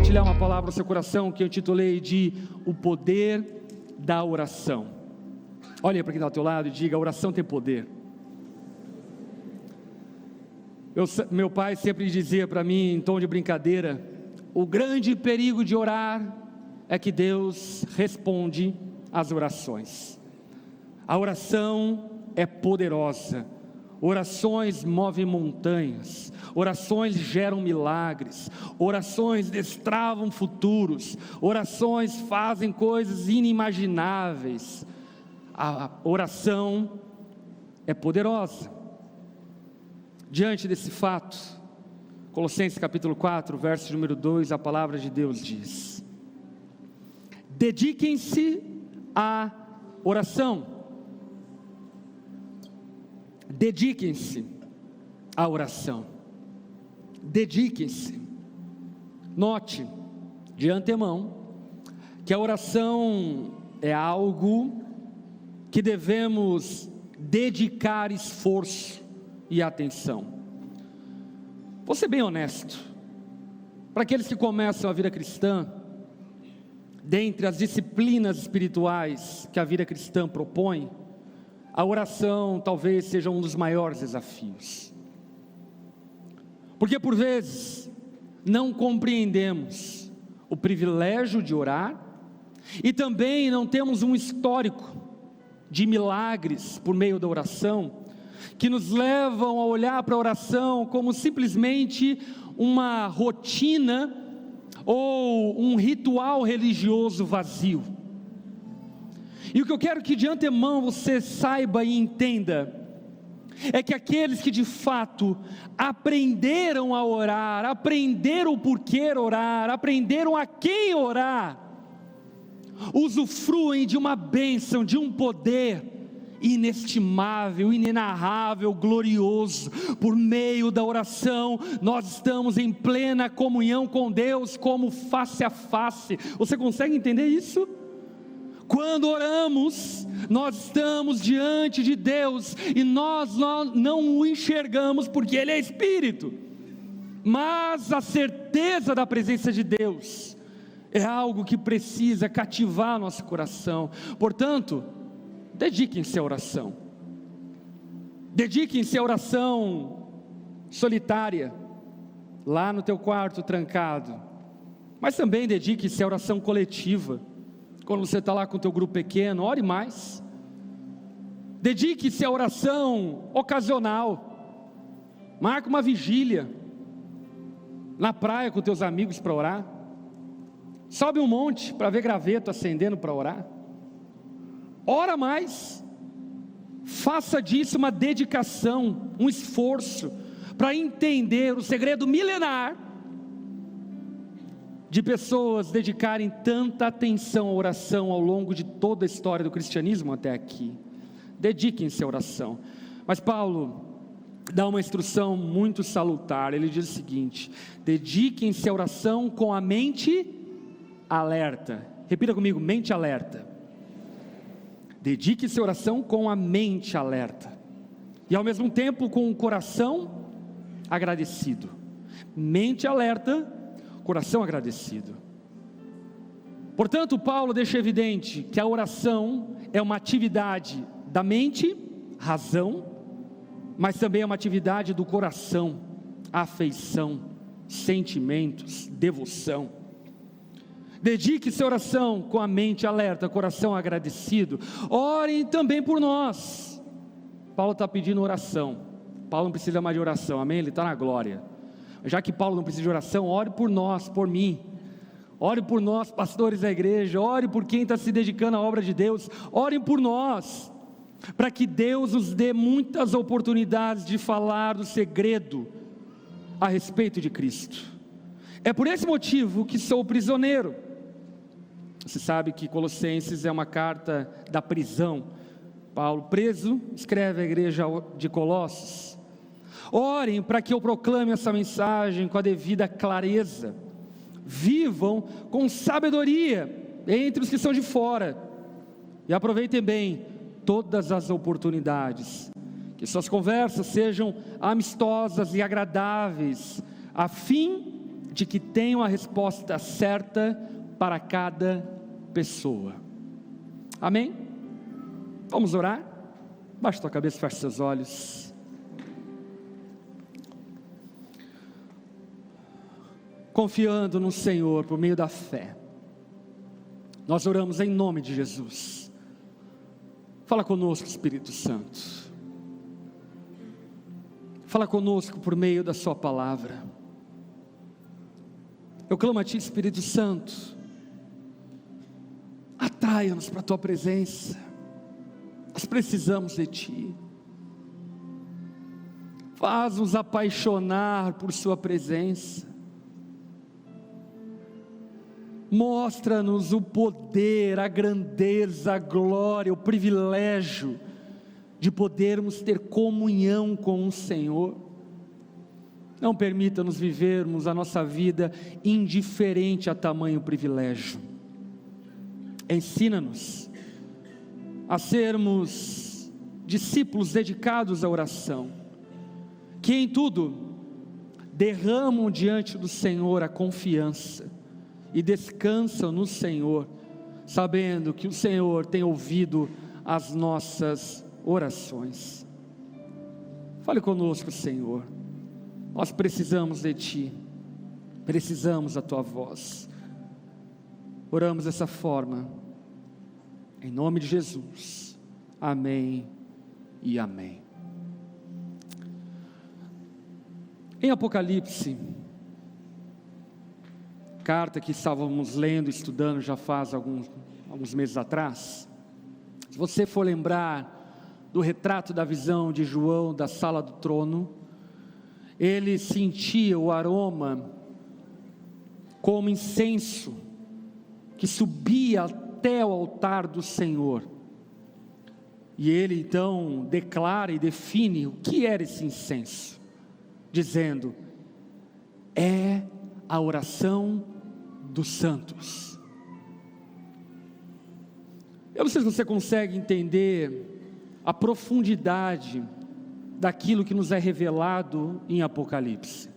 compartilhar uma palavra no seu coração que eu intitulei de O Poder da Oração. Olha para quem está ao teu lado e diga: a oração tem poder. Meu pai sempre dizia para mim, em tom de brincadeira: o grande perigo de orar é que Deus responde às orações. A oração é poderosa. Orações movem montanhas, orações geram milagres, orações destravam futuros, orações fazem coisas inimagináveis. A oração é poderosa. Diante desse fato, Colossenses capítulo 4, verso número 2, a palavra de Deus diz: dediquem-se à oração. Dediquem-se à oração. Dediquem-se. Note, de antemão, que a oração é algo que devemos dedicar esforço e atenção. Vou ser bem honesto. Para aqueles que começam a vida cristã, dentre as disciplinas espirituais que a vida cristã propõe, a oração talvez seja um dos maiores desafios, porque por vezes não compreendemos o privilégio de orar, e também não temos um histórico de milagres por meio da oração, que nos levam a olhar para a oração como simplesmente uma rotina, ou um ritual religioso vazio. E o que eu quero que de antemão você saiba e entenda, é que aqueles que de fato aprenderam a orar, aprenderam o porquê orar, aprenderam a quem orar, usufruem de uma bênção, de um poder inestimável, inenarrável, glorioso. Por meio da oração, nós estamos em plena comunhão com Deus, como face a face. Você consegue entender isso? Quando oramos, nós estamos diante de Deus, e nós não o enxergamos porque Ele é Espírito, mas a certeza da presença de Deus é algo que precisa cativar nosso coração. Portanto, dediquem-se à oração. Dediquem-se à oração solitária, lá no teu quarto trancado, mas também dediquem-se à oração coletiva. Quando você está lá com o teu grupo pequeno, ore mais. Dedique-se à oração ocasional. Marque uma vigília na praia com teus amigos para orar. Sobe um monte para ver graveto acendendo para orar. Ora mais. Faça disso uma dedicação, um esforço, para entender o segredo milenar de pessoas dedicarem tanta atenção à oração ao longo de toda a história do cristianismo até aqui. Dediquem-se à oração. Mas Paulo dá uma instrução muito salutar. Ele diz o seguinte: dediquem-se à oração com a mente alerta. Repita comigo: mente alerta. Dedique-se à oração com a mente alerta, e ao mesmo tempo com o coração agradecido. Mente alerta, coração agradecido. Portanto, Paulo deixa evidente que a oração é uma atividade da mente, razão, mas também é uma atividade do coração, afeição, sentimentos, devoção. Dedique-se à oração com a mente alerta, coração agradecido. Orem também por nós. Paulo está pedindo oração. Paulo não precisa mais de oração, amém? Ele está na glória. Já que Paulo não precisa de oração, ore por nós, por mim. Ore por nós, pastores da igreja. Ore por quem está se dedicando à obra de Deus. Ore por nós, para que Deus nos dê muitas oportunidades de falar do segredo a respeito de Cristo. É por esse motivo que sou prisioneiro. Você sabe que Colossenses é uma carta da prisão. Paulo, preso, escreve à igreja de Colossos: orem para que eu proclame essa mensagem com a devida clareza. Vivam com sabedoria entre os que são de fora, e aproveitem bem todas as oportunidades. Que suas conversas sejam amistosas e agradáveis, a fim de que tenho a resposta certa para cada pessoa. Amém? Vamos orar? Baixa tua cabeça, fecha seus olhos. Confiando no Senhor por meio da fé, nós oramos em nome de Jesus. Fala conosco, Espírito Santo. Fala conosco por meio da sua palavra. Eu clamo a Ti, Espírito Santo, atraia-nos para a Tua presença. Nós precisamos de Ti. Faz-nos apaixonar por Sua presença. Mostra-nos o poder, a grandeza, a glória, o privilégio de podermos ter comunhão com o Senhor. Não permita-nos vivermos a nossa vida indiferente a tamanho privilégio. Ensina-nos a sermos discípulos dedicados à oração, que em tudo derramam diante do Senhor a confiança e descansam no Senhor, sabendo que o Senhor tem ouvido as nossas orações. Fale conosco, Senhor. Nós precisamos de Ti, precisamos da Tua voz. Oramos dessa forma, em nome de Jesus. Amém e amém. Em Apocalipse, carta que estávamos lendo, estudando já faz alguns meses atrás, se você for lembrar do retrato da visão de João da sala do trono, ele sentia o aroma como incenso que subia até o altar do Senhor. E ele então declara e define o que era esse incenso, dizendo: é a oração dos santos. Eu não sei se você consegue entender a profundidade daquilo que nos é revelado em Apocalipse.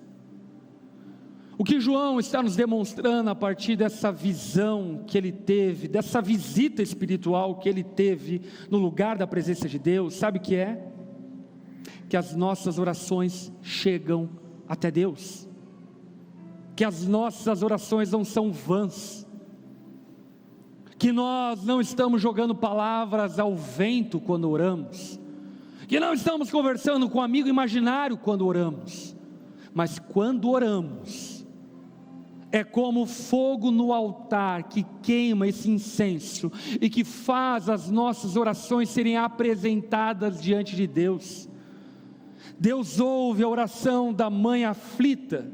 O que João está nos demonstrando a partir dessa visão que ele teve, dessa visita espiritual que ele teve no lugar da presença de Deus, sabe o que é? Que as nossas orações chegam até Deus, que as nossas orações não são vãs, que nós não estamos jogando palavras ao vento quando oramos, que não estamos conversando com um amigo imaginário quando oramos, mas quando oramos, é como fogo no altar que queima esse incenso e que faz as nossas orações serem apresentadas diante de Deus. Deus ouve a oração da mãe aflita,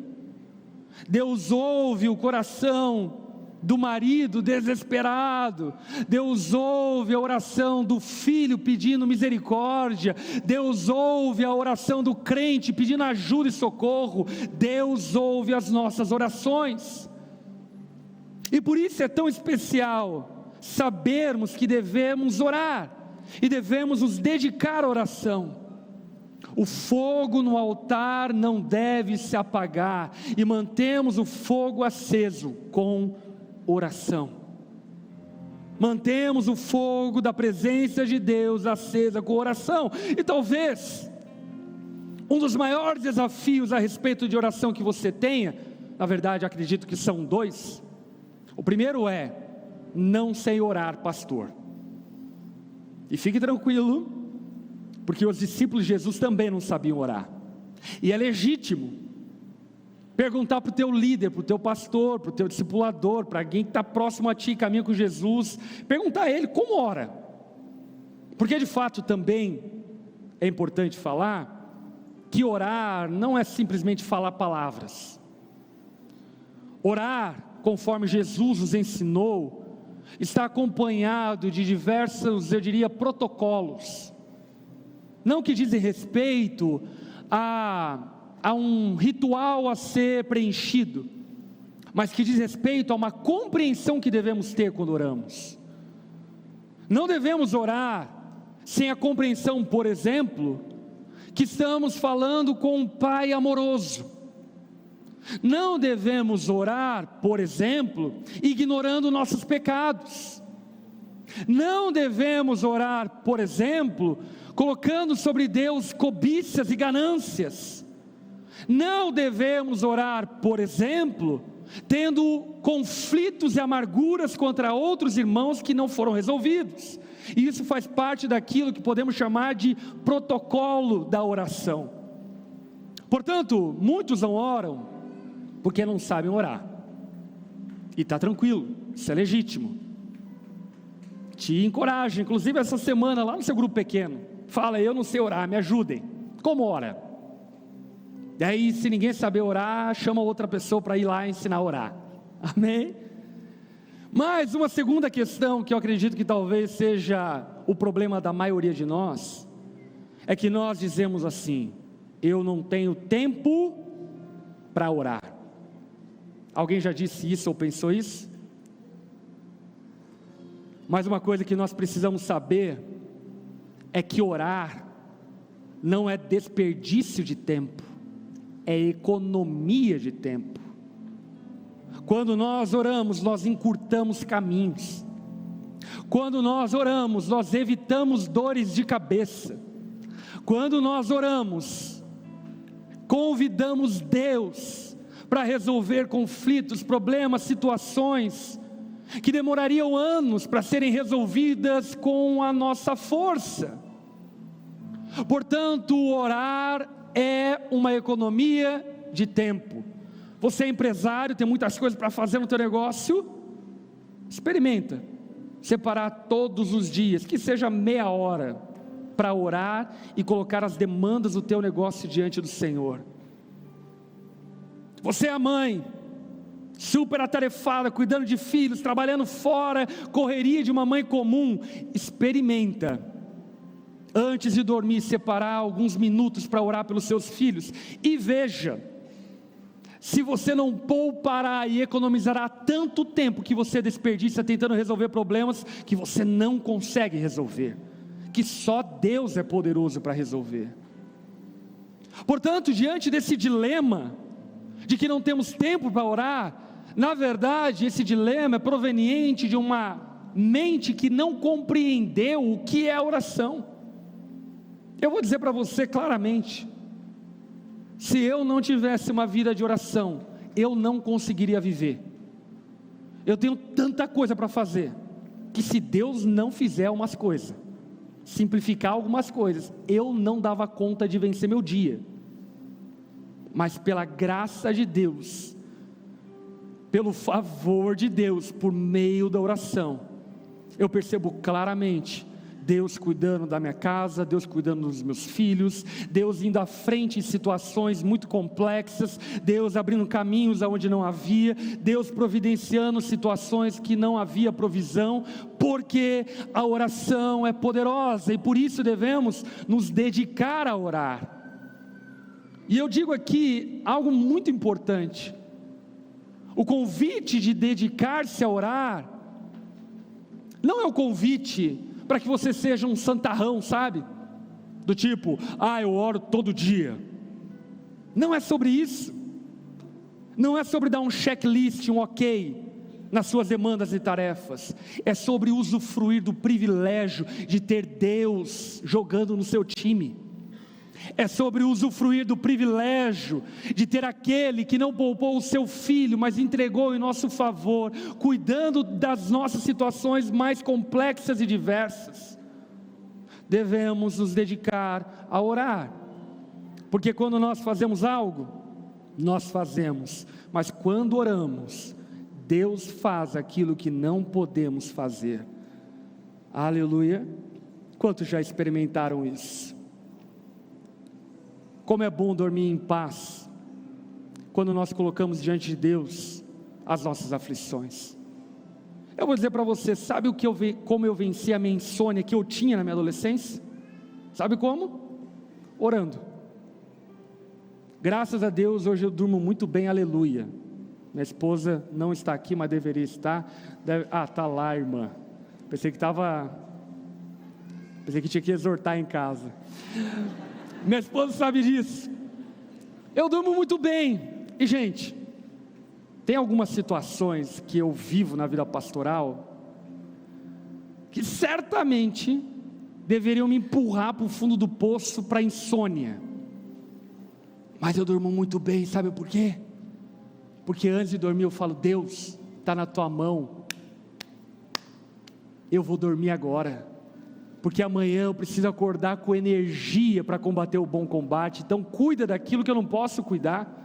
Deus ouve o coração do marido desesperado, Deus ouve a oração do filho pedindo misericórdia, Deus ouve a oração do crente pedindo ajuda e socorro. Deus ouve as nossas orações, e por isso é tão especial sabermos que devemos orar, e devemos nos dedicar à oração. O fogo no altar não deve se apagar, e mantemos o fogo aceso com oração. Mantemos o fogo da presença de Deus acesa com oração. E talvez um dos maiores desafios a respeito de oração que você tenha, na verdade acredito que são dois. O primeiro é: não sei orar, pastor. E fique tranquilo, porque os discípulos de Jesus também não sabiam orar, e é legítimo perguntar para o teu líder, para o teu pastor, para o teu discipulador, para alguém que está próximo a ti, caminha com Jesus, perguntar a ele como ora, porque de fato também é importante falar que orar não é simplesmente falar palavras. Orar, conforme Jesus nos ensinou, está acompanhado de diversos, eu diria, protocolos, não que dizem respeito a um ritual a ser preenchido, mas que diz respeito a uma compreensão que devemos ter quando oramos. Não devemos orar sem a compreensão, por exemplo, que estamos falando com um Pai amoroso. Não devemos orar, por exemplo, ignorando nossos pecados. Não devemos orar, por exemplo, colocando sobre Deus cobiças e ganâncias. Não devemos orar, por exemplo, tendo conflitos e amarguras contra outros irmãos que não foram resolvidos. E isso faz parte daquilo que podemos chamar de protocolo da oração. Portanto, muitos não oram porque não sabem orar. E está tranquilo, isso é legítimo. Te encorajo, inclusive essa semana lá no seu grupo pequeno, fala: eu não sei orar, me ajudem. Como ora? E aí, se ninguém saber orar, chama outra pessoa para ir lá ensinar a orar. Amém? Mas uma segunda questão, que eu acredito que talvez seja o problema da maioria de nós, é que nós dizemos assim: eu não tenho tempo para orar. Alguém já disse isso ou pensou isso? Mas uma coisa que nós precisamos saber é que orar não é desperdício de tempo, é economia de tempo. Quando nós oramos, nós encurtamos caminhos. Quando nós oramos, nós evitamos dores de cabeça. Quando nós oramos, convidamos Deus para resolver conflitos, problemas, situações que demorariam anos para serem resolvidas com a nossa força. Portanto, orar é uma economia de tempo. Você é empresário, tem muitas coisas para fazer no teu negócio, experimenta separar todos os dias, que seja meia hora, para orar e colocar as demandas do teu negócio diante do Senhor. Você é a mãe, super atarefada, cuidando de filhos, trabalhando fora, correria de uma mãe comum, experimenta, antes de dormir, separar alguns minutos para orar pelos seus filhos, e veja, se você não poupará e economizará tanto tempo que você desperdiça tentando resolver problemas que você não consegue resolver, que só Deus é poderoso para resolver. Portanto, diante desse dilema, de que não temos tempo para orar, na verdade esse dilema é proveniente de uma mente que não compreendeu o que é oração. Eu vou dizer para você claramente, se eu não tivesse uma vida de oração, eu não conseguiria viver. Eu tenho tanta coisa para fazer, que se Deus não fizer umas coisas, simplificar algumas coisas, eu não dava conta de vencer meu dia. Mas pela graça de Deus, pelo favor de Deus, por meio da oração, eu percebo claramente Deus cuidando da minha casa, Deus cuidando dos meus filhos, Deus indo à frente em situações muito complexas, Deus abrindo caminhos aonde não havia, Deus providenciando situações que não havia provisão, porque a oração é poderosa e por isso devemos nos dedicar a orar. E eu digo aqui algo muito importante: o convite de dedicar-se a orar não é o convite para que você seja um santarrão, sabe? Do tipo, eu oro todo dia. Não é sobre isso. Não é sobre dar um checklist, um ok nas suas demandas e tarefas. É sobre usufruir do privilégio de ter Deus jogando no seu time. É sobre usufruir do privilégio de ter aquele que não poupou o seu filho, mas entregou em nosso favor, cuidando das nossas situações mais complexas e diversas. Devemos nos dedicar a orar, porque quando nós fazemos algo, nós fazemos, mas quando oramos, Deus faz aquilo que não podemos fazer. Aleluia! Quantos já experimentaram isso? Como é bom dormir em paz, quando nós colocamos diante de Deus as nossas aflições. Eu vou dizer para você, sabe como eu venci a minha insônia que eu tinha na minha adolescência? Sabe como? Orando. Graças a Deus, hoje eu durmo muito bem, aleluia. Minha esposa não está aqui, mas deveria estar. Está lá, irmã. Pensei que tinha que exortar em casa. Minha esposa sabe disso. Eu durmo muito bem, E gente, tem algumas situações que eu vivo na vida pastoral que certamente deveriam me empurrar para o fundo do poço, para a insônia. Mas eu durmo muito bem, sabe por quê? Porque antes de dormir eu falo: Deus, está na tua mão, eu vou dormir agora, porque amanhã eu preciso acordar com energia para combater o bom combate. Então cuida daquilo que eu não posso cuidar,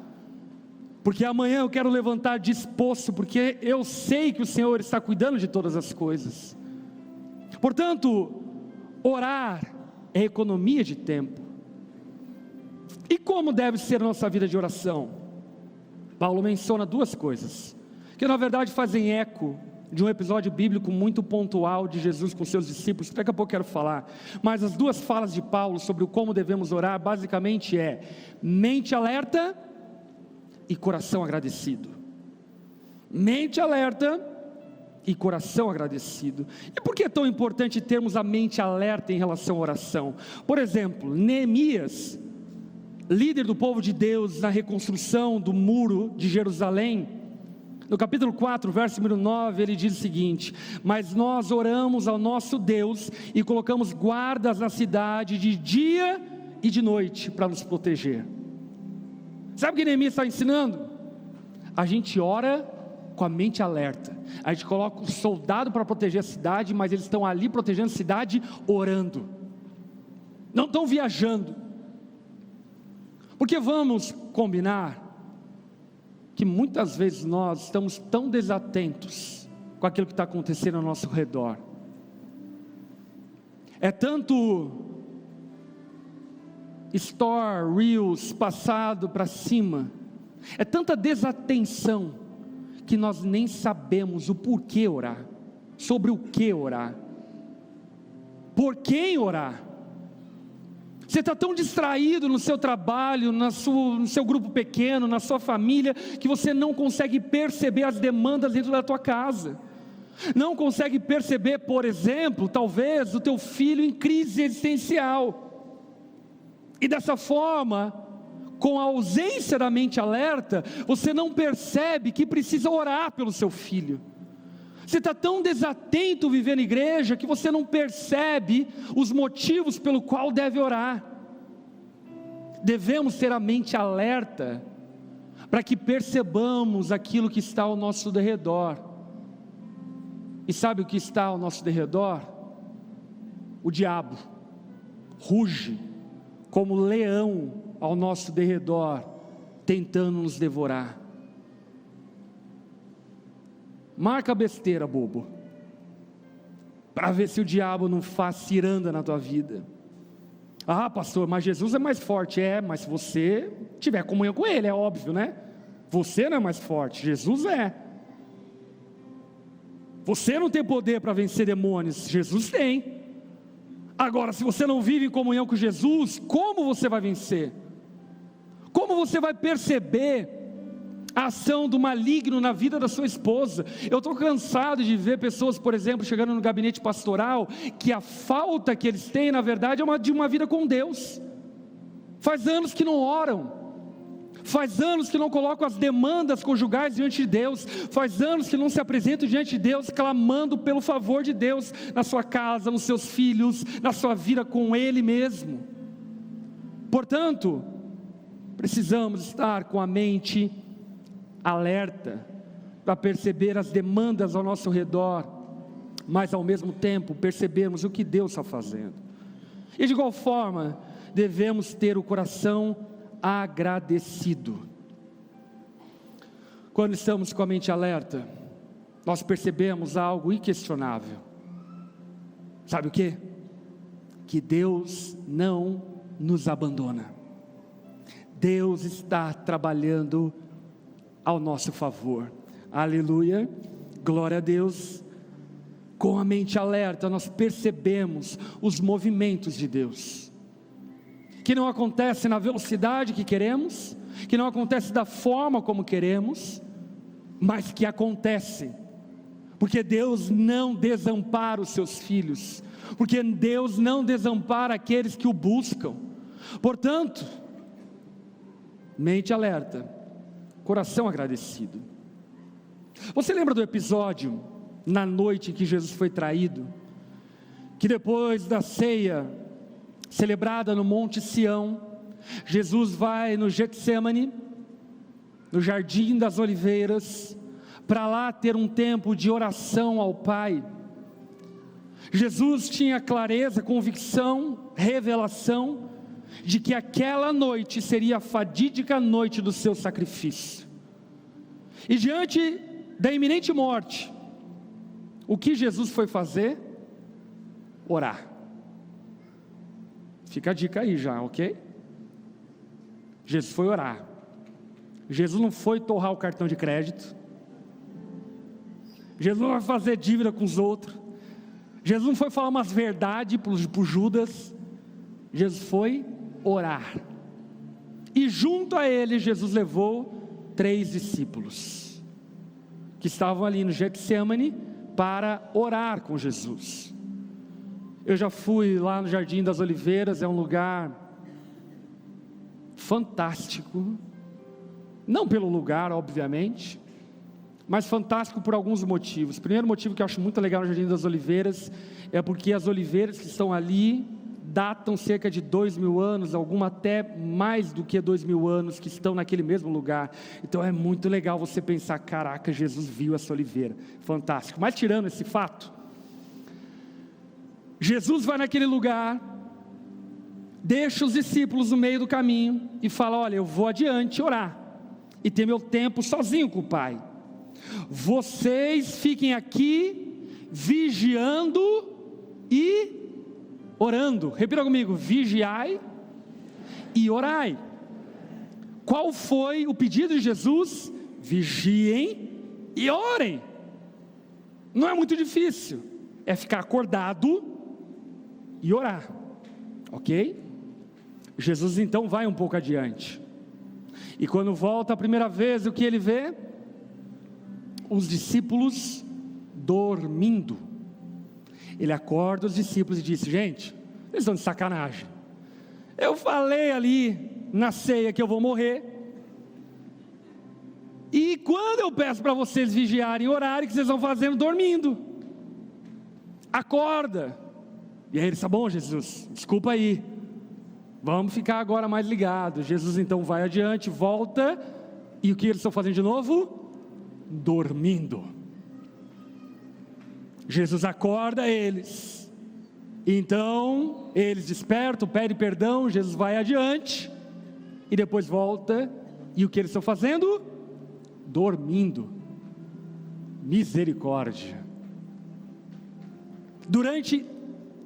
porque amanhã eu quero levantar disposto, porque eu sei que o Senhor está cuidando de todas as coisas. Portanto, orar é economia de tempo. E como deve ser a nossa vida de oração? Paulo menciona duas coisas, que na verdade fazem eco de um episódio bíblico muito pontual de Jesus com seus discípulos, que daqui a pouco eu quero falar. Mas as duas falas de Paulo sobre o como devemos orar, basicamente é: mente alerta e coração agradecido. Mente alerta e coração agradecido. E por que é tão importante termos a mente alerta em relação à oração? Por exemplo, Neemias, líder do povo de Deus na reconstrução do muro de Jerusalém, no capítulo 4, verso número 9, ele diz o seguinte: mas nós oramos ao nosso Deus e colocamos guardas na cidade de dia e de noite para nos proteger. Sabe o que Neemias está ensinando? A gente ora com a mente alerta, a gente coloca um soldado para proteger a cidade, mas eles estão ali protegendo a cidade orando, não estão viajando. Porque vamos combinar que muitas vezes nós estamos tão desatentos com aquilo que está acontecendo ao nosso redor. É tanto Store, Reels, passado para cima, é tanta desatenção, que nós nem sabemos o porquê orar, sobre o que orar, por quem orar. Você está tão distraído no seu trabalho, no seu grupo pequeno, na sua família, que você não consegue perceber as demandas dentro da tua casa. Não consegue perceber, por exemplo, talvez o teu filho em crise existencial. E dessa forma, com a ausência da mente alerta, você não percebe que precisa orar pelo seu filho. Você está tão desatento vivendo igreja, que você não percebe os motivos pelo qual deve orar. Devemos ter a mente alerta, para que percebamos aquilo que está ao nosso derredor. E sabe o que está ao nosso derredor? O diabo ruge como leão ao nosso derredor, tentando nos devorar. Marca a besteira, bobo, para ver se o diabo não faz ciranda na tua vida. Ah, pastor, mas Jesus é mais forte. Mas se você tiver comunhão com Ele, é óbvio, né? Você não é mais forte, Jesus é. Você não tem poder para vencer demônios, Jesus tem. Agora, se você não vive em comunhão com Jesus, como você vai vencer? Como você vai perceber a ação do maligno na vida da sua esposa? Eu estou cansado de ver pessoas, por exemplo, chegando no gabinete pastoral, que a falta que eles têm, na verdade, é de uma vida com Deus. Faz anos que não oram, faz anos que não colocam as demandas conjugais diante de Deus, faz anos que não se apresentam diante de Deus, clamando pelo favor de Deus, na sua casa, nos seus filhos, na sua vida com Ele mesmo. Portanto, precisamos estar com a mente alerta, para perceber as demandas ao nosso redor, mas ao mesmo tempo percebermos o que Deus está fazendo. E de igual forma, devemos ter o coração agradecido. Quando estamos com a mente alerta, nós percebemos algo inquestionável. Sabe o que? Que Deus não nos abandona. Deus está trabalhando ao nosso favor. Aleluia, glória a Deus. Com a mente alerta, nós percebemos os movimentos de Deus, que não acontece na velocidade que queremos, que não acontece da forma como queremos, mas que acontece, porque Deus não desampara os seus filhos, porque Deus não desampara aqueles que o buscam. Portanto, mente alerta, coração agradecido. Você lembra do episódio, na noite em que Jesus foi traído? Que depois da ceia, celebrada no Monte Sião, Jesus vai no Getsemane, no Jardim das Oliveiras, para lá ter um tempo de oração ao Pai. Jesus tinha clareza, convicção, revelação, de que aquela noite seria a fatídica noite do seu sacrifício. E diante da iminente morte, o que Jesus foi fazer? Orar. Fica a dica aí já, ok? Jesus foi orar. Jesus não foi torrar o cartão de crédito. Jesus não vai fazer dívida com os outros. Jesus não foi falar umas verdades para Judas. Jesus foi orar. E junto a ele, Jesus levou 3 discípulos, que estavam ali no Getsemane, para orar com Jesus. Eu já fui lá no Jardim das Oliveiras, é um lugar fantástico, não pelo lugar, obviamente, mas fantástico por alguns motivos. O primeiro motivo que eu acho muito legal no Jardim das Oliveiras, é porque as oliveiras que estão ali, datam cerca de 2000 anos, alguma até mais do que 2000 anos, que estão naquele mesmo lugar. Então é muito legal você pensar, caraca, Jesus viu essa oliveira, fantástico. Mas tirando esse fato, Jesus vai naquele lugar, deixa os discípulos no meio do caminho, e fala, olha, eu vou adiante orar, e ter meu tempo sozinho com o Pai. Vocês fiquem aqui, vigiando e orando. Repita comigo, vigiai e orai. Qual foi o pedido de Jesus? Vigiem e orem. Não é muito difícil, é ficar acordado e orar, ok? Jesus então vai um pouco adiante, e quando volta a primeira vez, o que ele vê? Os discípulos dormindo. Ele acorda os discípulos e diz, gente, eles estão de sacanagem, eu falei ali na ceia que eu vou morrer, e quando eu peço para vocês vigiarem e orarem, o que vocês estão fazendo? Dormindo. Acorda. E aí ele disse, bom, Jesus, desculpa aí, vamos ficar agora mais ligados. Jesus então vai adiante, volta, e o que eles estão fazendo de novo? Dormindo. Jesus acorda eles, então eles despertam, pedem perdão, Jesus vai adiante, e depois volta, e o que eles estão fazendo? Dormindo. Misericórdia. Durante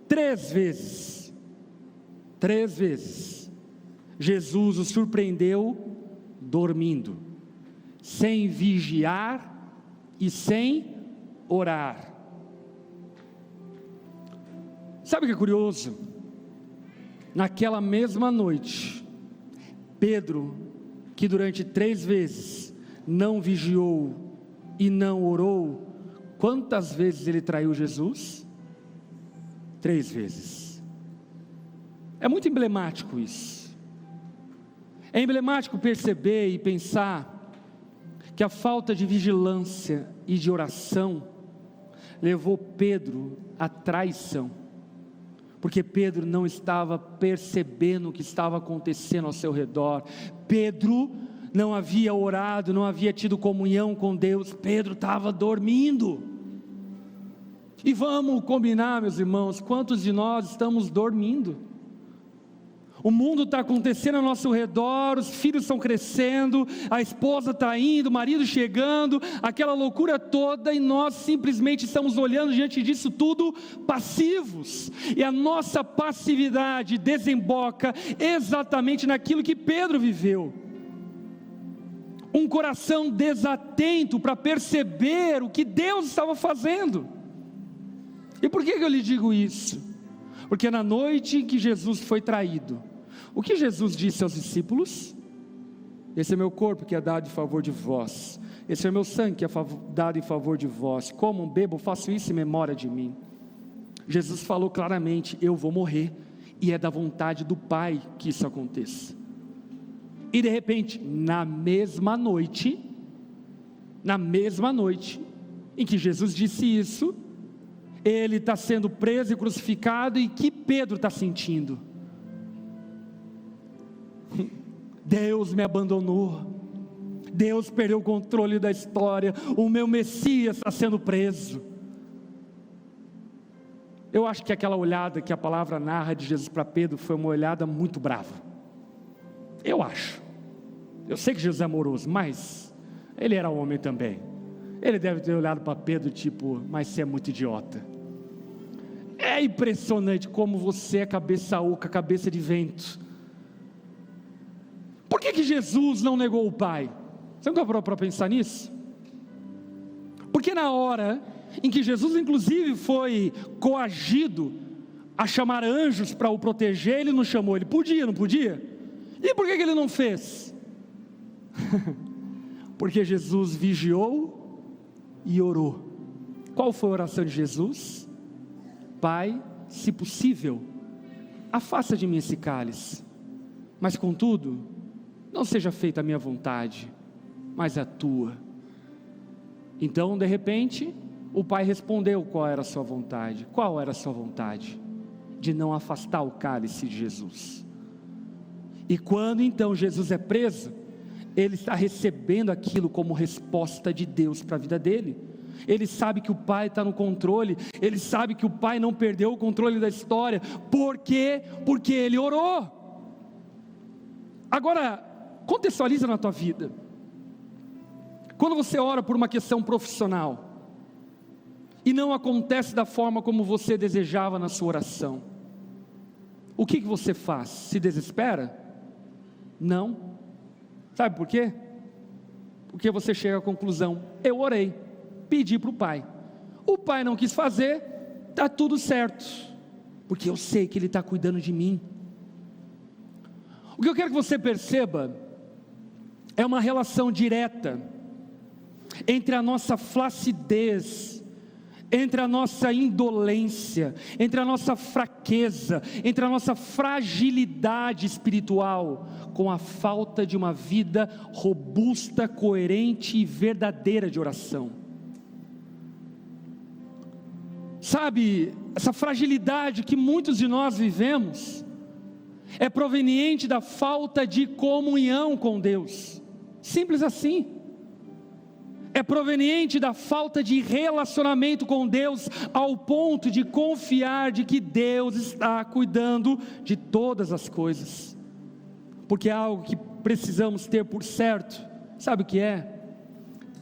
3 vezes, Jesus os surpreendeu dormindo, sem vigiar e sem orar. Sabe o que é curioso? Naquela mesma noite, Pedro, que durante 3 vezes não vigiou e não orou, quantas vezes ele traiu Jesus? 3 vezes. É muito emblemático isso. É emblemático perceber e pensar que a falta de vigilância e de oração levou Pedro à traição, porque Pedro não estava percebendo o que estava acontecendo ao seu redor. Pedro não havia orado, não havia tido comunhão com Deus. Pedro estava dormindo. E vamos combinar, meus irmãos, quantos de nós estamos dormindo? O mundo está acontecendo ao nosso redor, os filhos estão crescendo, a esposa está indo, o marido chegando, aquela loucura toda, e nós simplesmente estamos olhando diante disso tudo passivos, e a nossa passividade desemboca exatamente naquilo que Pedro viveu. Um coração desatento para perceber o que Deus estava fazendo. E por que eu lhe digo isso? Porque na noite em que Jesus foi traído, o que Jesus disse aos discípulos? Esse é meu corpo que é dado em favor de vós, esse é meu sangue que é dado em favor de vós, comam, bebam, façam isso em memória de mim. Jesus falou claramente, eu vou morrer, e é da vontade do Pai que isso aconteça. E de repente, na mesma noite em que Jesus disse isso, ele está sendo preso e crucificado, e que Pedro está sentindo? Deus me abandonou, Deus perdeu o controle da história, o meu Messias está sendo preso. Eu acho que aquela olhada que a palavra narra de Jesus para Pedro foi uma olhada muito brava. Eu sei que Jesus é amoroso, mas ele era homem também. Ele deve ter olhado para Pedro tipo, mas você é muito idiota. É impressionante como você é cabeça oca, cabeça de vento. Por que Jesus não negou o Pai? Você nunca parou para pensar nisso? Porque na hora em que Jesus inclusive foi coagido a chamar anjos para o proteger, ele não chamou, ele podia, não podia? E por que ele não fez? Porque Jesus vigiou e orou. Qual foi a oração de Jesus? Pai, se possível, afasta de mim esse cálice, mas contudo, não seja feita a minha vontade, mas a tua. Então de repente, o Pai respondeu qual era a sua vontade. Qual era a sua vontade? De não afastar o cálice de Jesus. E quando então Jesus é preso, ele está recebendo aquilo como resposta de Deus para a vida dele. Ele sabe que o Pai está no controle, ele sabe que o Pai não perdeu o controle da história. Por quê? Porque ele orou. Agora, contextualiza na tua vida. Quando você ora por uma questão profissional, e não acontece da forma como você desejava na sua oração, o que você faz? Se desespera? Não. Sabe por quê? Porque você chega à conclusão: eu orei, pedi para o Pai, o Pai não quis fazer, está tudo certo, porque eu sei que Ele está cuidando de mim. O que eu quero que você perceba é uma relação direta entre a nossa flacidez, entre a nossa indolência, entre a nossa fraqueza, entre a nossa fragilidade espiritual, com a falta de uma vida robusta, coerente e verdadeira de oração. Sabe, essa fragilidade que muitos de nós vivemos, é proveniente da falta de comunhão com Deus, simples assim. É proveniente da falta de relacionamento com Deus, ao ponto de confiar de que Deus está cuidando de todas as coisas, porque é algo que precisamos ter por certo. Sabe o que é?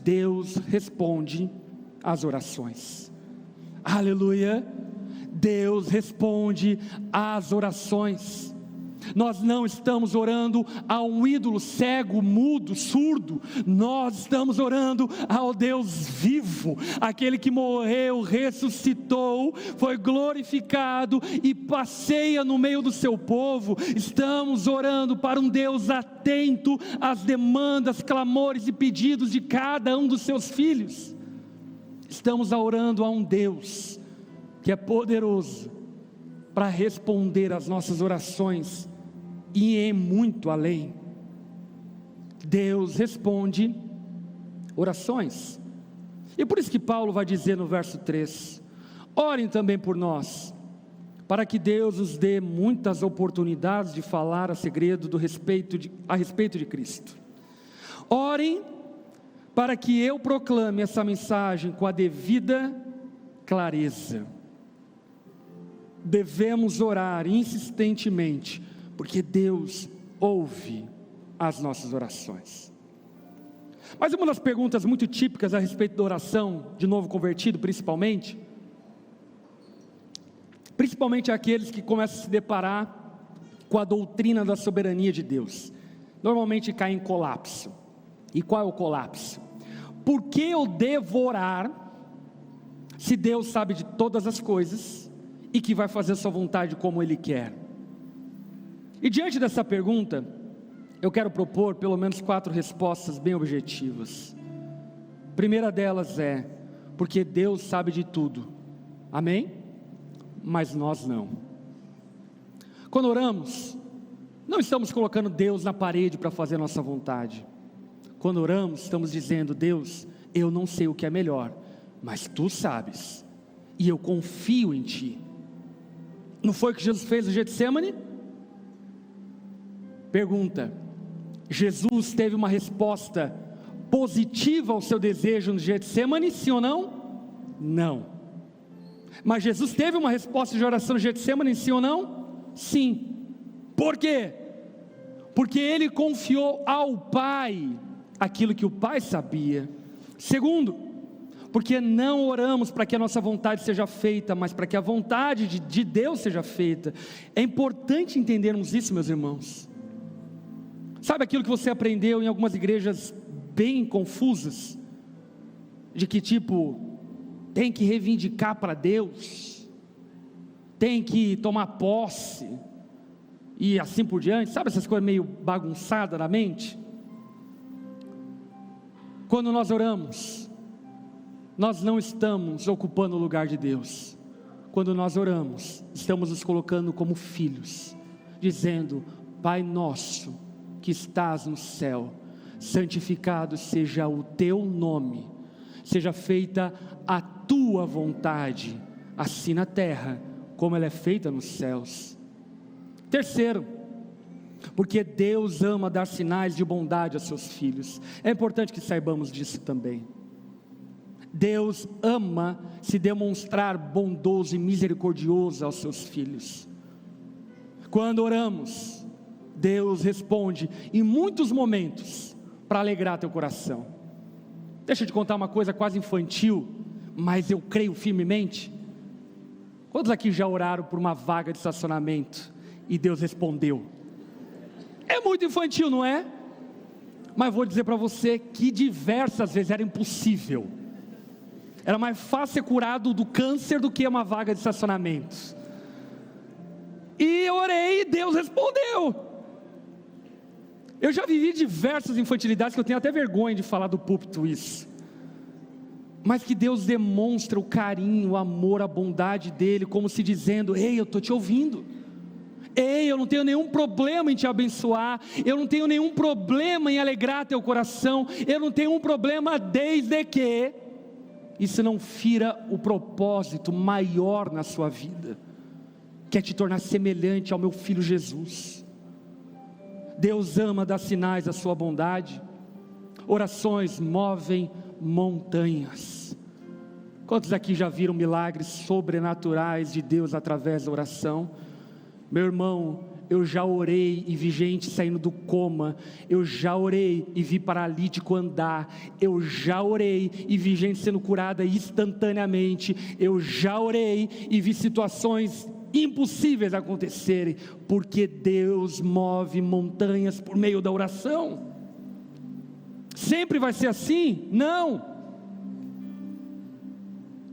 Deus responde às orações. Aleluia! Deus responde às orações. Nós não estamos orando a um ídolo cego, mudo, surdo. Nós estamos orando ao Deus vivo, aquele que morreu, ressuscitou, foi glorificado e passeia no meio do seu povo. Estamos orando para um Deus atento às demandas, clamores e pedidos de cada um dos seus filhos. Estamos orando a um Deus que é poderoso para responder às nossas orações e em muito além. Deus responde orações. E por isso que Paulo vai dizer no verso 3: orem também por nós, para que Deus nos dê muitas oportunidades de falar a segredo a respeito de Cristo. Orem para que eu proclame essa mensagem com a devida clareza. Devemos orar insistentemente, porque Deus ouve as nossas orações. Mas uma das perguntas muito típicas a respeito da oração de novo convertido, principalmente aqueles que começam a se deparar com a doutrina da soberania de Deus, normalmente caem em colapso. E qual é o colapso? Por que eu devo orar se Deus sabe de todas as coisas e que vai fazer a sua vontade como Ele quer? E diante dessa pergunta, eu quero propor pelo menos 4 respostas bem objetivas. A primeira delas é: porque Deus sabe de tudo, amém? Mas nós não. Quando oramos, Não estamos colocando Deus na parede para fazer a nossa vontade. Quando oramos, estamos dizendo: Deus, eu não sei o que é melhor, mas Tu sabes, e eu confio em Ti. Não foi o que Jesus fez no Getsêmani? Pergunta: Jesus teve uma resposta positiva ao seu desejo no Getsêmani, sim ou não? Não. Mas Jesus teve uma resposta de oração no Getsêmani, sim ou não? Sim. Por quê? Porque Ele confiou ao Pai aquilo que o Pai sabia. Segundo, porque não oramos para que a nossa vontade seja feita, mas para que a vontade de Deus seja feita. É importante entendermos isso, meus irmãos. Sabe aquilo que você aprendeu em algumas igrejas bem confusas? De que tipo, tem que reivindicar para Deus, tem que tomar posse, e assim por diante. Sabe essas coisas meio bagunçadas na mente? Quando nós oramos, nós não estamos ocupando o lugar de Deus. Quando nós oramos, estamos nos colocando como filhos, dizendo: Pai nosso que estás no céu, santificado seja o Teu nome, seja feita a Tua vontade, assim na terra, como ela é feita nos céus. Terceiro, porque Deus ama dar sinais de bondade a seus filhos. É importante que saibamos disso também. Deus ama se demonstrar bondoso e misericordioso aos seus filhos. Quando oramos, Deus responde em muitos momentos para alegrar teu coração. Deixa eu te contar uma coisa quase infantil, mas eu creio firmemente. Quantos aqui já oraram por uma vaga de estacionamento e Deus respondeu? É muito infantil, não é? Mas vou dizer para você que diversas vezes era impossível. Era mais fácil ser curado do câncer do que uma vaga de estacionamento. E eu orei e Deus respondeu. Eu já vivi diversas infantilidades que eu tenho até vergonha de falar do púlpito isso. Mas que Deus demonstra o carinho, o amor, a bondade dEle, como se dizendo: ei, eu estou te ouvindo. Ei, eu não tenho nenhum problema em te abençoar, eu não tenho nenhum problema em alegrar teu coração, eu não tenho um problema desde que isso não fira o propósito maior na sua vida, que é te tornar semelhante ao meu filho Jesus. Deus ama dar sinais da sua bondade. Orações movem montanhas. Quantos aqui já viram milagres sobrenaturais de Deus através da oração? Meu irmão, eu já orei e vi gente saindo do coma. Eu já orei e vi paralítico andar. Eu já orei e vi gente sendo curada instantaneamente. Eu já orei e vi situações impossíveis acontecerem, porque Deus move montanhas por meio da oração. Sempre vai ser assim? Não.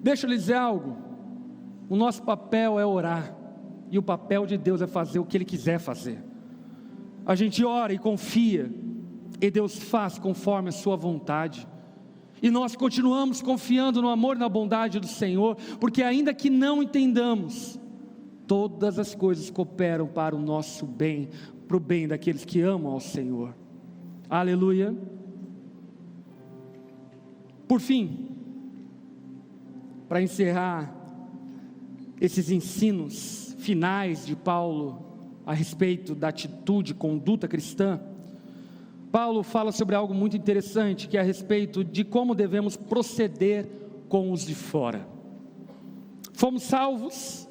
Deixa eu lhe dizer algo. O nosso papel é orar, e o papel de Deus é fazer o que Ele quiser fazer. A gente ora e confia, e Deus faz conforme a sua vontade. E nós continuamos confiando no amor e na bondade do Senhor, porque ainda que não entendamos, todas as coisas cooperam para o nosso bem, para o bem daqueles que amam ao Senhor. Aleluia. Por fim, para encerrar esses ensinos finais de Paulo a respeito da atitude e conduta cristã, Paulo fala sobre algo muito interessante, que é a respeito de como devemos proceder com os de fora. Fomos salvos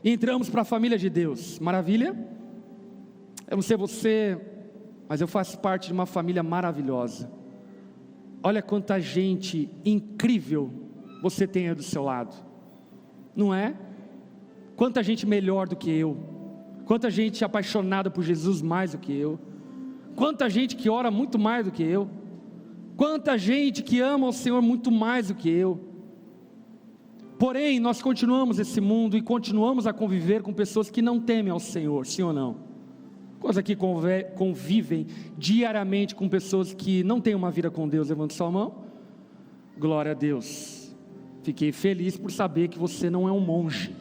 e entramos para a família de Deus, maravilha? Eu não sei você, mas eu faço parte de uma família maravilhosa. Olha quanta gente incrível você tem aí do seu lado, não é? Quanta gente melhor do que eu, quanta gente apaixonada por Jesus mais do que eu, quanta gente que ora muito mais do que eu, quanta gente que ama o Senhor muito mais do que eu. Porém, nós continuamos esse mundo e continuamos a conviver com pessoas que não temem ao Senhor, sim ou não? Quantos aqui convivem diariamente com pessoas que não têm uma vida com Deus? Levante sua mão. Glória a Deus. Fiquei feliz por saber que você não é um monge,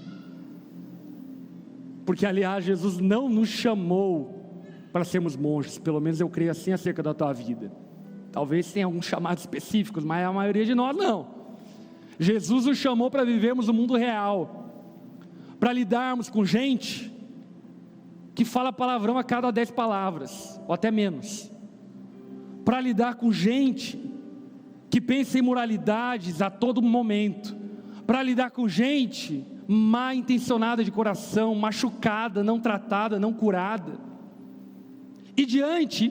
porque aliás Jesus não nos chamou para sermos monges, pelo menos eu creio assim acerca da tua vida. Talvez tenha alguns chamados específicos, mas a maioria de nós não. Jesus nos chamou para vivermos o mundo real, para lidarmos com gente que fala palavrão a cada 10 palavras, ou até menos, para lidar com gente que pensa em imoralidades a todo momento, para lidar com gente má intencionada de coração, machucada, não tratada, não curada. E diante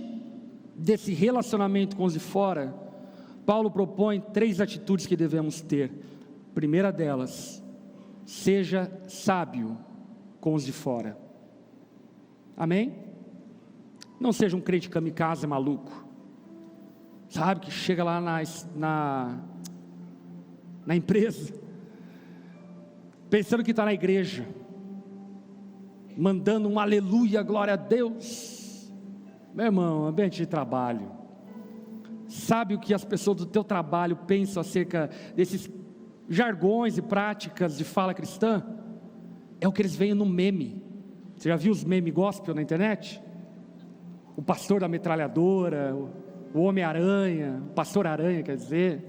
desse relacionamento com os de fora, Paulo propõe 3 atitudes que devemos ter. Primeira delas, seja sábio com os de fora. Amém? Não seja um crente kamikaze maluco, sabe, que chega lá na empresa, pensando que está na igreja, mandando um aleluia, glória a Deus. Meu irmão, ambiente de trabalho, sabe o que as pessoas do teu trabalho pensam acerca desses jargões e práticas de fala cristã? É o que eles veem no meme. Você já viu os memes gospel na internet? O pastor da metralhadora, o Homem-Aranha, o pastor Aranha, quer dizer,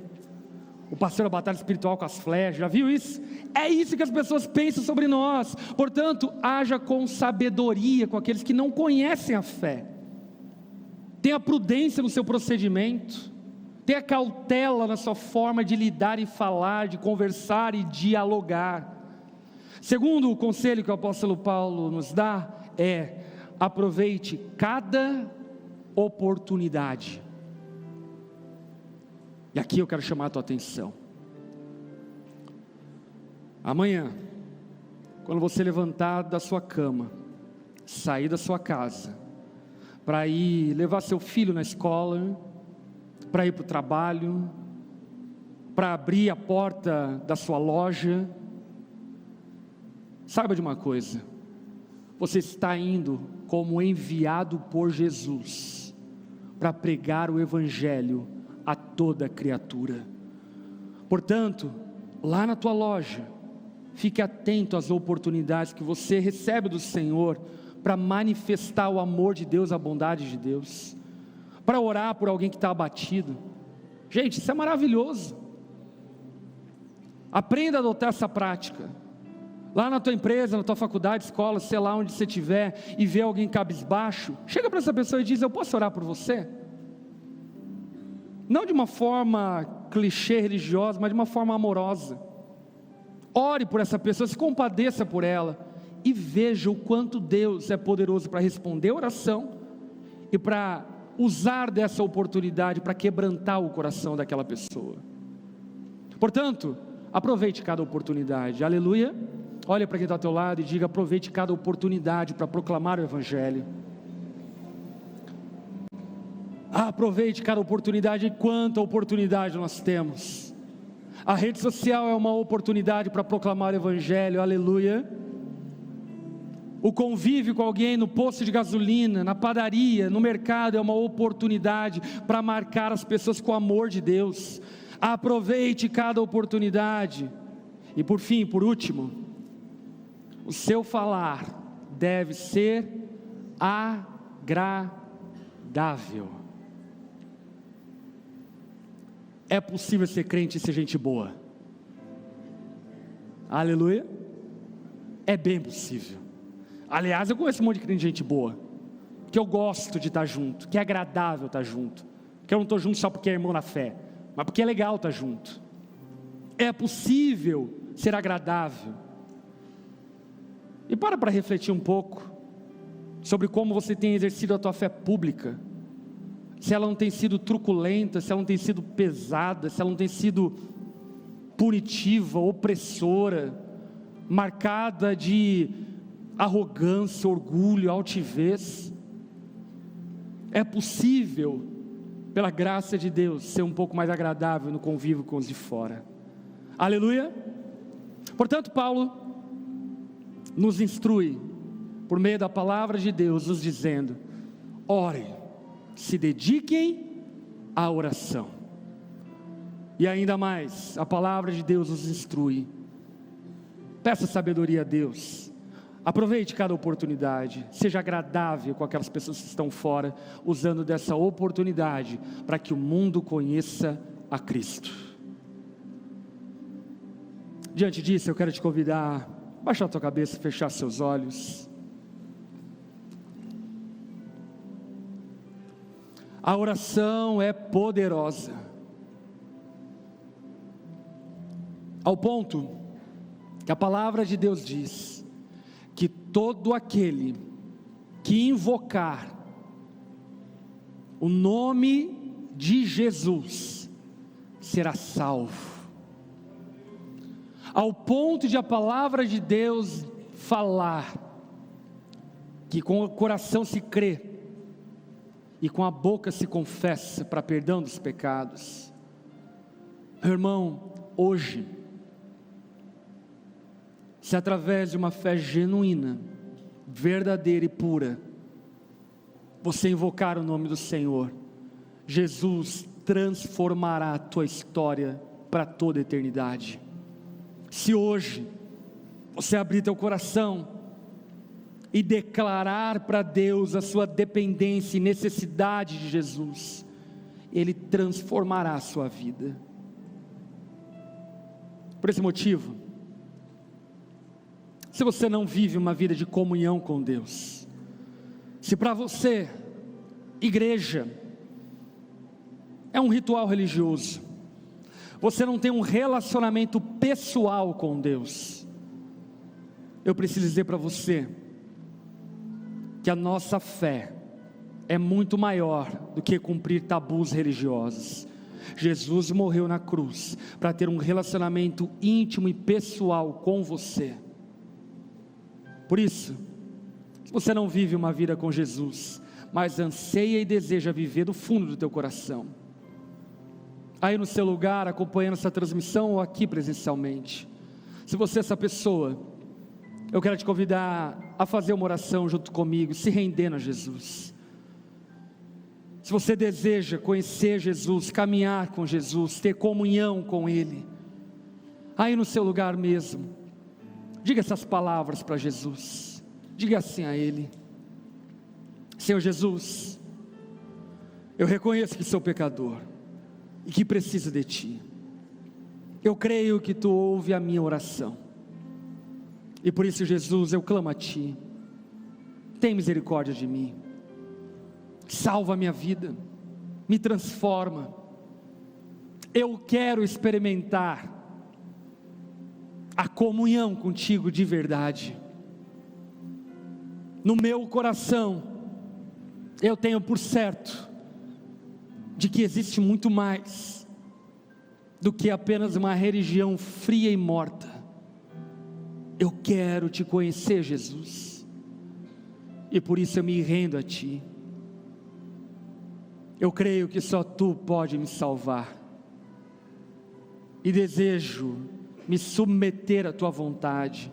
o pastor da batalha espiritual com as flechas, já viu isso? É isso que as pessoas pensam sobre nós. Portanto, haja com sabedoria com aqueles que não conhecem a fé. Tenha prudência no seu procedimento, tenha cautela na sua forma de lidar e falar, de conversar e dialogar. Segundo o conselho que o apóstolo Paulo nos dá é: aproveite cada oportunidade. E aqui eu quero chamar a tua atenção. Amanhã, quando você levantar da sua cama, sair da sua casa, para ir levar seu filho na escola, para ir para o trabalho, para abrir a porta da sua loja, saiba de uma coisa: você está indo como enviado por Jesus para pregar o evangelho a toda criatura. Portanto, lá na tua loja, fique atento às oportunidades que você recebe do Senhor para manifestar o amor de Deus, a bondade de Deus, para orar por alguém que está abatido. Gente, isso é maravilhoso. Aprenda a adotar essa prática. Lá na tua empresa, na tua faculdade, escola, sei lá onde você estiver, e vê alguém cabisbaixo, chega para essa pessoa e diz: eu posso orar por você? Não de uma forma clichê religiosa, mas de uma forma amorosa. Ore por essa pessoa, se compadeça por ela, e veja o quanto Deus é poderoso para responder a oração, e para usar dessa oportunidade para quebrantar o coração daquela pessoa. Portanto, aproveite cada oportunidade. Aleluia. Olha para quem está ao teu lado e diga: aproveite cada oportunidade para proclamar o evangelho. Aproveite cada oportunidade. E quanta oportunidade nós temos. A rede social é uma oportunidade para proclamar o evangelho. Aleluia. O convívio com alguém no posto de gasolina, na padaria, no mercado, é uma oportunidade para marcar as pessoas com o amor de Deus. Aproveite cada oportunidade. E por fim, por último, o seu falar deve ser agradável. É possível ser crente e ser gente boa. Aleluia. É bem possível. Aliás, eu conheço um monte de crente, gente boa, que eu gosto de estar junto, que é agradável estar junto, que eu não estou junto só porque é irmão na fé, mas porque é legal estar junto. É possível ser agradável. E para refletir um pouco sobre como você tem exercido a tua fé pública, se ela não tem sido truculenta, se ela não tem sido pesada, se ela não tem sido punitiva, opressora, marcada de arrogância, orgulho, altivez. É possível, pela graça de Deus, ser um pouco mais agradável no convívio com os de fora. Aleluia. Portanto, Paulo nos instrui por meio da palavra de Deus, nos dizendo: orem, se dediquem à oração. E ainda mais, a palavra de Deus nos instrui: peça sabedoria a Deus, Aproveite cada oportunidade, seja agradável com aquelas pessoas que estão fora, usando dessa oportunidade para que o mundo conheça a Cristo. Diante disso, eu quero te convidar a baixar a tua cabeça, fechar seus olhos. A oração é poderosa, ao ponto que a palavra de Deus diz que todo aquele que invocar o nome de Jesus será salvo. Ao ponto de a palavra de Deus falar que com o coração se crê e com a boca se confessa para perdão dos pecados. Meu irmão, hoje, se através de uma fé genuína, verdadeira e pura, você invocar o nome do Senhor, Jesus transformará a tua história para toda a eternidade. Se hoje você abrir teu coração e declarar para Deus a sua dependência e necessidade de Jesus, Ele transformará a sua vida. Por esse motivo, se você não vive uma vida de comunhão com Deus, se para você, igreja é um ritual religioso, você não tem um relacionamento pessoal com Deus, eu preciso dizer para você, que a nossa fé é muito maior do que cumprir tabus religiosos. Jesus morreu na cruz, para ter um relacionamento íntimo e pessoal com você. Por isso, se você não vive uma vida com Jesus, mas anseia e deseja viver do fundo do teu coração, aí no seu lugar, acompanhando essa transmissão ou aqui presencialmente, se você é essa pessoa, eu quero te convidar a fazer uma oração junto comigo, se rendendo a Jesus. Se você deseja conhecer Jesus, caminhar com Jesus, ter comunhão com Ele, aí no seu lugar mesmo, diga essas palavras para Jesus, diga assim a Ele: Senhor Jesus, eu reconheço que sou pecador, e que preciso de Ti, eu creio que Tu ouve a minha oração, e por isso Jesus, eu clamo a Ti, tem misericórdia de mim, salva a minha vida, me transforma, eu quero experimentar a comunhão contigo de verdade. No meu coração, eu tenho por certo, de que existe muito mais, do que apenas uma religião fria e morta. Eu quero te conhecer, Jesus, e por isso eu me rendo a Ti. Eu creio que só Tu pode me salvar, e desejo me submeter à Tua vontade,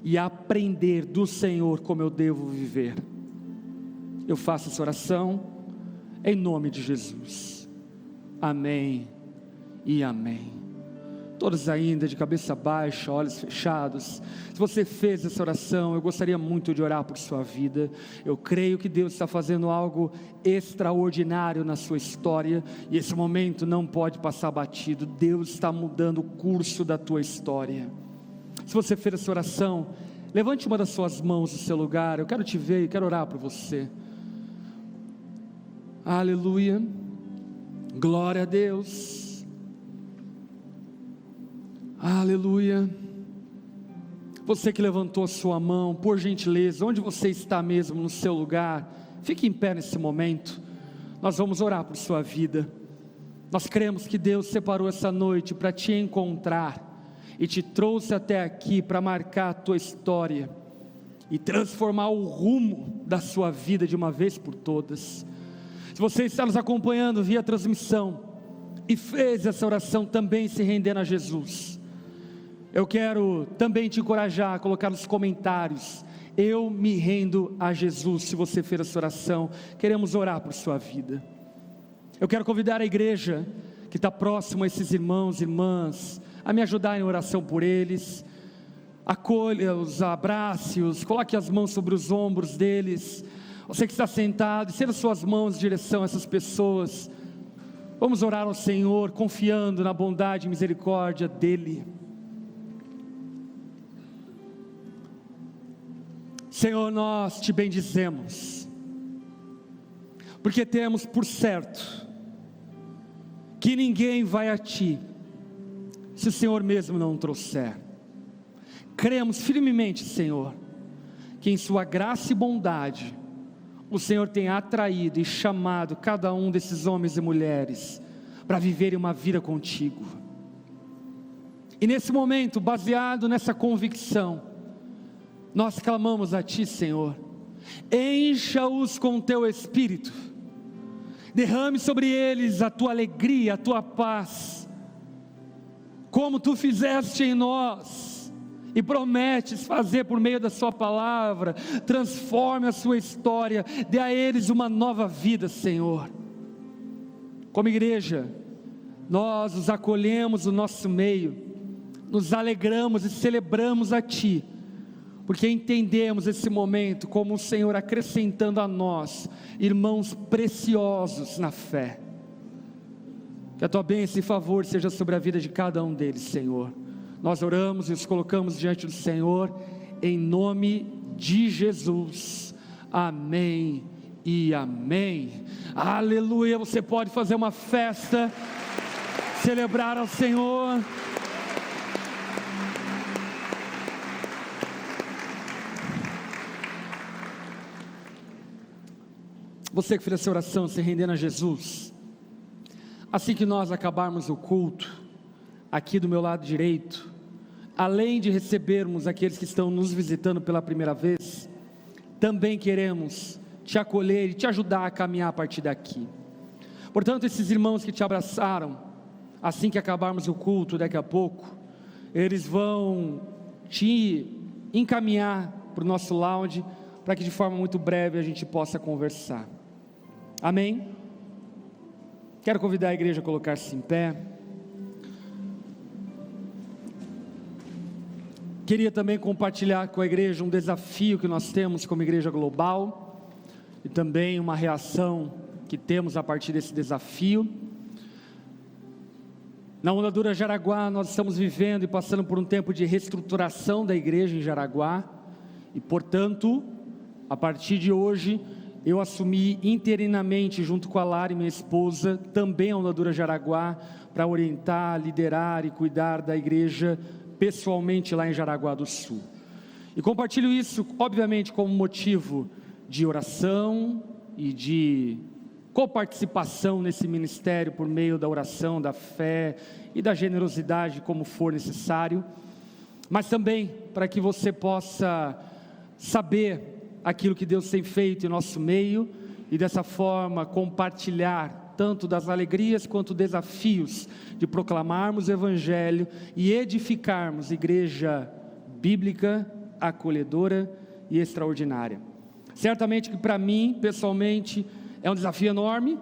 e aprender do Senhor como eu devo viver. Eu faço essa oração, em nome de Jesus, amém e amém. Todos ainda de cabeça baixa, olhos fechados. Se você fez essa oração, eu gostaria muito de orar por sua vida. Eu creio que Deus está fazendo algo extraordinário na sua história, e esse momento não pode passar batido. Deus está mudando o curso da tua história. Se você fez essa oração, levante uma das suas mãos do seu lugar. Eu quero te ver e quero orar por você. Aleluia, glória a Deus. Aleluia. Você que levantou a sua mão, por gentileza, onde você está mesmo no seu lugar, fique em pé nesse momento. Nós vamos orar por sua vida. Nós cremos que Deus separou essa noite para te encontrar, e te trouxe até aqui para marcar a tua história, e transformar o rumo da sua vida de uma vez por todas. Se você está nos acompanhando via transmissão, e fez essa oração também se rendendo a Jesus, eu quero também te encorajar a colocar nos comentários: eu me rendo a Jesus. Se você fez essa oração, queremos orar por sua vida. Eu quero convidar a igreja que está próximo a esses irmãos e irmãs, a me ajudar em oração por eles. acolha-os, abrace-os, coloque as mãos sobre os ombros deles. Você que está sentado, estenda suas mãos em direção a essas pessoas. Vamos orar ao Senhor, confiando na bondade e misericórdia dEle. Senhor, nós te bendizemos, porque temos por certo que ninguém vai a Ti se o Senhor mesmo não trouxer. Cremos firmemente, Senhor, que em Sua graça e bondade o Senhor tem atraído e chamado cada um desses homens e mulheres para viverem uma vida contigo. E nesse momento, baseado nessa convicção, nós clamamos a Ti, Senhor, encha-os com o Teu Espírito, derrame sobre eles a Tua alegria, a Tua paz, como Tu fizeste em nós, e prometes fazer por meio da Sua palavra. Transforme a sua história, dê a eles uma nova vida, Senhor. Como igreja, nós os acolhemos no nosso meio, nos alegramos e celebramos a Ti, porque entendemos esse momento como o Senhor acrescentando a nós irmãos preciosos na fé. Que a Tua bênção e favor seja sobre a vida de cada um deles, Senhor. Nós oramos e os colocamos diante do Senhor, em nome de Jesus. Amém e amém. Aleluia. Você pode fazer uma festa, celebrar ao Senhor. Você que fez essa oração, se rendendo a Jesus, assim que nós acabarmos o culto, aqui do meu lado direito, além de recebermos aqueles que estão nos visitando pela primeira vez, também queremos te acolher e te ajudar a caminhar a partir daqui. Portanto, esses irmãos que te abraçaram, assim que acabarmos o culto daqui a pouco, eles vão te encaminhar para o nosso lounge, para que de forma muito breve a gente possa conversar. Amém? Quero convidar a igreja a colocar-se em pé. Queria também compartilhar com a igreja um desafio que nós temos como igreja global, e também uma reação que temos a partir desse desafio. Na Onda Dura Jaraguá, nós estamos vivendo e passando por um tempo de reestruturação da igreja em Jaraguá, e portanto, a partir de hoje, eu assumi interinamente, junto com a Lara, minha esposa, também a Onda Dura Jaraguá, para orientar, liderar e cuidar da igreja pessoalmente lá em Jaraguá do Sul. E compartilho isso, obviamente, como motivo de oração e de coparticipação nesse ministério por meio da oração, da fé e da generosidade, como for necessário, mas também para que você possa saber aquilo que Deus tem feito em nosso meio e dessa forma compartilhar tanto das alegrias quanto desafios de proclamarmos o Evangelho e edificarmos igreja bíblica, acolhedora e extraordinária. Certamente que para mim, pessoalmente, é um desafio enorme,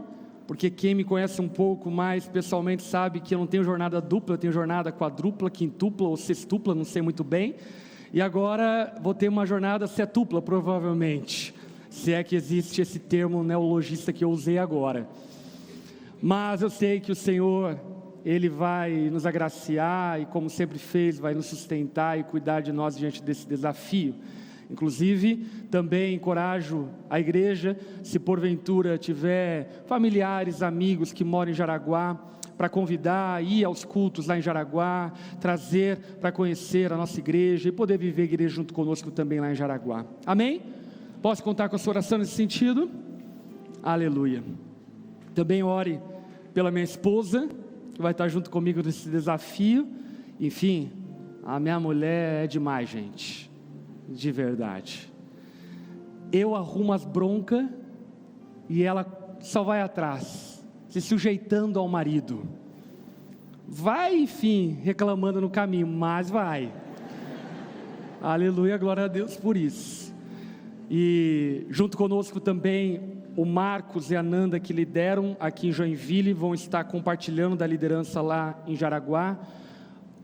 porque quem me conhece um pouco mais pessoalmente sabe que eu não tenho jornada dupla, eu tenho jornada quadrupla, quintupla ou sextupla, não sei muito bem, e agora vou ter uma jornada setupla provavelmente, se é que existe esse termo neologista que eu usei agora. Mas eu sei que o Senhor, Ele vai nos agraciar e, como sempre fez, vai nos sustentar e cuidar de nós diante desse desafio. Inclusive, também encorajo a igreja, se porventura tiver familiares, amigos que moram em Jaraguá, para convidar, ir aos cultos lá em Jaraguá, trazer para conhecer a nossa igreja e poder viver a igreja junto conosco também lá em Jaraguá. Amém? Posso contar com a sua oração nesse sentido? Aleluia. Também ore pela minha esposa, que vai estar junto comigo nesse desafio. Enfim, a minha mulher é demais, gente, de verdade. Eu arrumo as broncas e ela só vai atrás, se sujeitando ao marido. Vai, enfim, reclamando no caminho, mas vai. Aleluia, glória a Deus por isso. E junto conosco também o Marcos e a Nanda, que lideram aqui em Joinville, vão estar compartilhando da liderança lá em Jaraguá.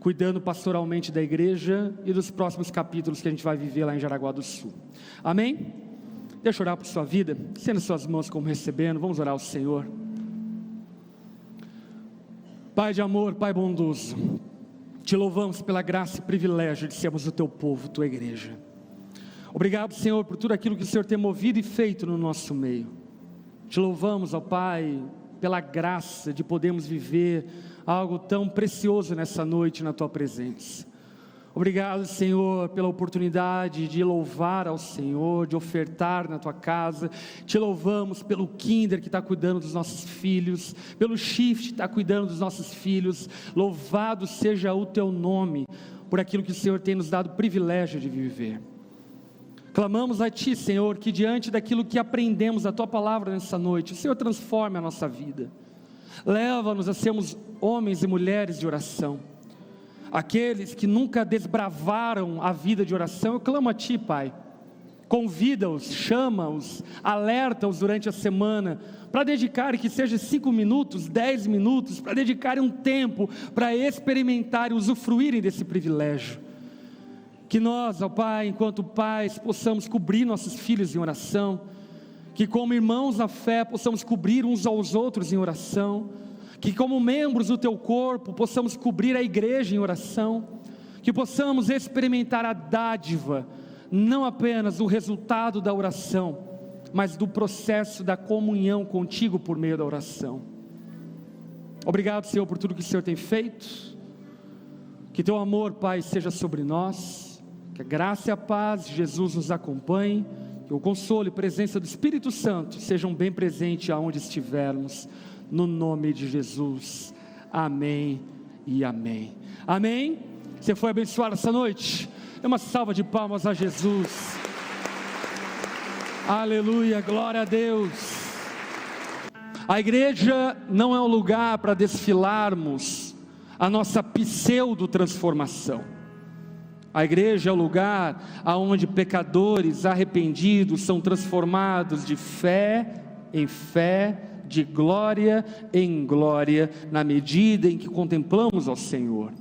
cuidando pastoralmente da igreja e dos próximos capítulos que a gente vai viver lá em Jaraguá do Sul. Amém? Deixa eu orar por sua vida, estenda suas mãos como recebendo, vamos orar ao Senhor. Pai de amor, Pai bondoso, te louvamos pela graça e privilégio de sermos o teu povo, tua igreja. Obrigado, Senhor, por tudo aquilo que o Senhor tem movido e feito no nosso meio. Te louvamos, ó Pai, pela graça de podermos viver algo tão precioso nessa noite na tua presença. Obrigado, Senhor, pela oportunidade de louvar ao Senhor, de ofertar na tua casa. Te louvamos pelo Kinder que está cuidando dos nossos filhos, pelo Shift que está cuidando dos nossos filhos. Louvado seja o teu nome por aquilo que o Senhor tem nos dado o privilégio de viver. Clamamos a ti, Senhor, que diante daquilo que aprendemos da tua palavra nessa noite, o Senhor transforme a nossa vida. Leva-nos a sermos homens e mulheres de oração. Aqueles que nunca desbravaram a vida de oração, eu clamo a ti, Pai. Convida-os, chama-os, alerta-os durante a semana, para dedicar, que seja 5 minutos, 10 minutos, para dedicarem um tempo, para experimentar e usufruírem desse privilégio. Que nós, ó Pai, enquanto pais, possamos cobrir nossos filhos em oração, que como irmãos na fé, possamos cobrir uns aos outros em oração, que como membros do teu corpo, possamos cobrir a igreja em oração, que possamos experimentar a dádiva, não apenas do resultado da oração, mas do processo da comunhão contigo por meio da oração. Obrigado, Senhor, por tudo que o Senhor tem feito, que teu amor, Pai, seja sobre nós, que a graça e a paz de Jesus nos acompanhe, que o consolo e presença do Espírito Santo sejam bem presentes aonde estivermos, no nome de Jesus, amém e amém. Amém? Você foi abençoado essa noite? Dê uma salva de palmas a Jesus. Aleluia, glória a Deus. A igreja não é um lugar para desfilarmos a nossa pseudo-transformação. A igreja é o lugar onde pecadores arrependidos são transformados de fé em fé, de glória em glória, na medida em que contemplamos ao Senhor.